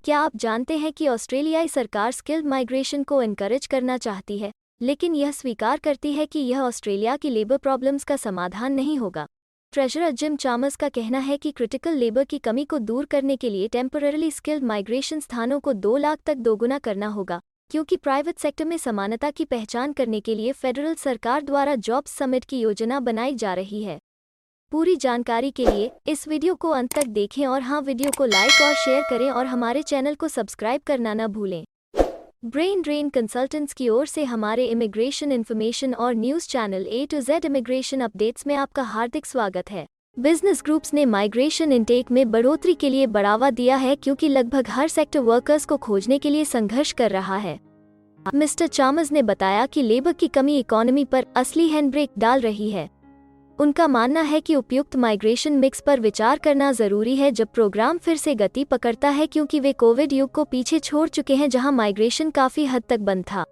क्या आप जानते हैं कि ऑस्ट्रेलियाई सरकार स्किल्ड माइग्रेशन को एनकरेज करना चाहती है, लेकिन यह स्वीकार करती है कि यह ऑस्ट्रेलिया की लेबर प्रॉब्लम्स का समाधान नहीं होगा। ट्रेजरर जिम चामर्स का कहना है कि क्रिटिकल लेबर की कमी को दूर करने के लिए टेम्पररी स्किल्ड माइग्रेशन स्थानों को 2 लाख तक दोगुना करना होगा, क्योंकि प्राइवेट सेक्टर में समानता की पहचान करने के लिए फेडरल सरकार द्वारा जॉब्स समिट की योजना बनाई जा रही है। पूरी जानकारी के लिए इस वीडियो को अंत तक देखें और हाँ, वीडियो को लाइक और शेयर करें और हमारे चैनल को सब्सक्राइब करना न भूलें। ब्रेन ड्रेन कंसल्टेंट्स की ओर से हमारे इमिग्रेशन इन्फॉर्मेशन और news channel A to Z immigration updates में आपका हार्दिक स्वागत है। बिजनेस ग्रुप्स ने माइग्रेशन इनटेक में बढ़ोतरी के लिए बढ़ावा दिया है, क्योंकि लगभग हर सेक्टर वर्कर्स को खोजने के लिए संघर्ष कर रहा है। मिस्टर चामर्स ने बताया कि लेबर की कमी इकोनॉमी पर असली हैंडब्रेक डाल रही है। उनका मानना है कि उपयुक्त माइग्रेशन मिक्स पर विचार करना जरूरी है जब प्रोग्राम फिर से गति पकड़ता है, क्योंकि वे कोविड युग को पीछे छोड़ चुके हैं जहां माइग्रेशन काफी हद तक बंद था।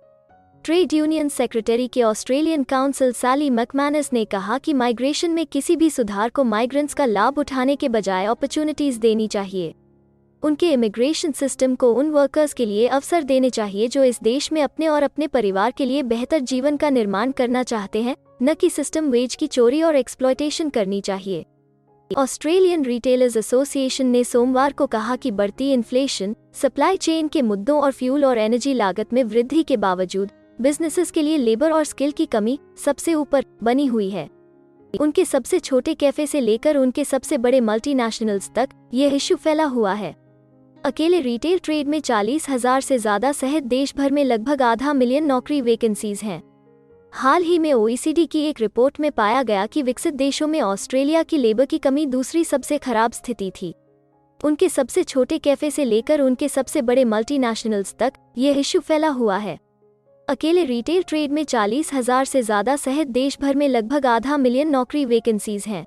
ट्रेड यूनियन सेक्रेटरी के ऑस्ट्रेलियन काउंसिल सैली मैकमैनस ने कहा कि माइग्रेशन में किसी भी सुधार को माइग्रेंट्स का लाभ उठाने के बजाय अपॉर्चुनिटीज देनी चाहिए। उनके इमिग्रेशन सिस्टम को उन वर्कर्स के लिए अवसर देने चाहिए जो इस देश में अपने और अपने परिवार के लिए बेहतर जीवन का निर्माण करना चाहते हैं, न कि सिस्टम वेज की चोरी और एक्सप्लॉयटेशन करनी चाहिए। ऑस्ट्रेलियन रिटेलर्स एसोसिएशन ने सोमवार को कहा कि बढ़ती इन्फ्लेशन, सप्लाई चेन के मुद्दों और फ्यूल और एनर्जी लागत में वृद्धि के बावजूद बिजनेसेस के लिए लेबर और स्किल की कमी सबसे ऊपर बनी हुई है। उनके सबसे छोटे कैफे से लेकर उनके सबसे बड़े मल्टीनेशनल्स तक यह इश्यू फैला हुआ है। अकेले रिटेल ट्रेड में 40,000 से ज्यादा सहित देश भर में लगभग आधा मिलियन नौकरी वैकेंसीज हैं। हाल ही में OECD की एक रिपोर्ट में पाया गया कि विकसित देशों में ऑस्ट्रेलिया की लेबर की कमी दूसरी सबसे खराब स्थिति थी। उनके सबसे छोटे कैफे से लेकर उनके सबसे बड़े मल्टीनेशनल्स तक यह इश्यू फैला हुआ है। अकेले रिटेल ट्रेड में 40,000 से ज्यादा सहित देश भर में लगभग आधा मिलियन नौकरी वैकेंसीज हैं।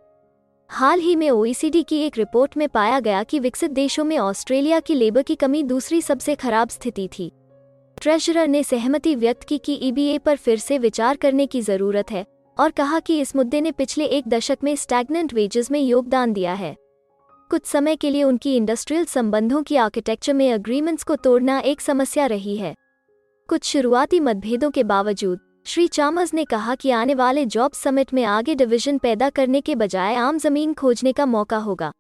हाल ही में OECD की एक रिपोर्ट में पाया गया कि विकसित देशों में ऑस्ट्रेलिया की लेबर की कमी दूसरी सबसे खराब स्थिति थी। ट्रेजरर ने सहमति व्यक्त की कि EBA पर फिर से विचार करने की जरूरत है और कहा कि इस मुद्दे ने पिछले एक दशक में स्टैग्नेंट वेजेस में योगदान दिया है। कुछ समय के लिए उनकी इंडस्ट्रियल संबंधों की आर्किटेक्चर में एग्रीमेंट्स को तोड़ना एक समस्या रही है। कुछ शुरुआती मतभेदों के बावजूद श्री चामर्स ने कहा कि आने वाले जॉब समिट में आगे डिवीजन पैदा करने के बजाय आम जमीन खोजने का मौका होगा।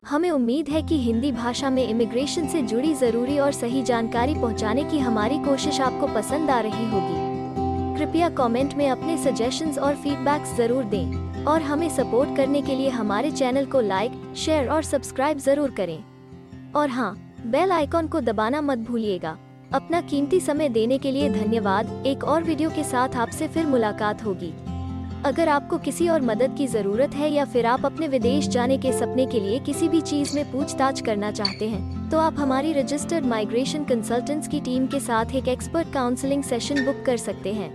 हमें उम्मीद है कि हिंदी भाषा में इमिग्रेशन से जुड़ी जरूरी और सही जानकारी पहुंचाने की हमारी कोशिश आपको पसंद आ रही होगी। कृपया कमेंट में अपने सजेशंस और फीडबैक्स जरूर दें और हमें सपोर्ट करने के लिए हमारे चैनल को लाइक, शेयर और सब्सक्राइब जरूर करें। और हाँ, बेल आइकॉन को दबाना मत भूलिएगा। अपना कीमती समय देने के लिए धन्यवाद। एक और वीडियो के साथ आपसे फिर मुलाकात होगी। अगर आपको किसी और मदद की जरूरत है या फिर आप अपने विदेश जाने के सपने के लिए किसी भी चीज में पूछताछ करना चाहते हैं, तो आप हमारी रजिस्टर्ड माइग्रेशन कंसल्टेंट्स की टीम के साथ एक एक्सपर्ट काउंसलिंग सेशन बुक कर सकते हैं।